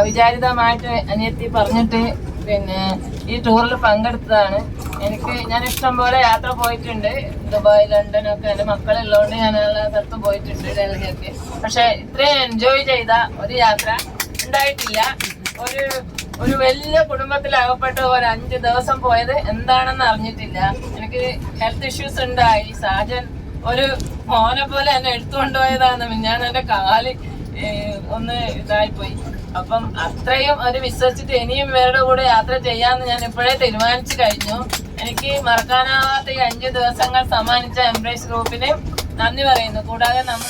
അവിചാരിതമായിട്ട് അനിയത്തി പറഞ്ഞിട്ട് പിന്നെ ഈ ടൂറിൽ പങ്കെടുത്തതാണ്. ഞാൻ ഇഷ്ടം പോലെ യാത്ര പോയിട്ടുണ്ട്, ദുബായ്, ലണ്ടനൊക്കെ. എൻ്റെ മക്കളുള്ളതുകൊണ്ട് ഞാൻ എല്ലാ സ്ഥലത്തും പോയിട്ടുണ്ട്, ഡൽഹിയൊക്കെ. പക്ഷെ ഇത്രയും എൻജോയ് ചെയ്ത ഒരു യാത്ര ഉണ്ടായിട്ടില്ല. ഒരു വലിയ കുടുംബത്തിലകപ്പെട്ട ഒരു 5 ദിവസം പോയത് എന്താണെന്ന് അറിഞ്ഞിട്ടില്ല. എനിക്ക് ഹെൽത്ത് ഇഷ്യൂസ് ഉണ്ടായി. സാജൻ ഒരു മോനെ പോലെ എന്നെ എടുത്തുകൊണ്ടുപോയതാണ്. ഞാൻ എൻ്റെ കാല് ഒന്ന് ഇതായിപ്പോയി. അപ്പം അത്രയും ഒരു വിശ്വസിച്ചിട്ട് ഇനിയും ഇവരുടെ കൂടെ യാത്ര ചെയ്യാമെന്ന് ഞാൻ ഇപ്പോഴേ തീരുമാനിച്ചു കഴിഞ്ഞു. എനിക്ക് മറക്കാനാവാത്ത ഈ 5 ദിവസങ്ങൾ സമ്മാനിച്ച എംബ്രേസ് ഗ്രൂപ്പിന് നന്ദി പറയുന്നു. കൂടാതെ നമ്മൾ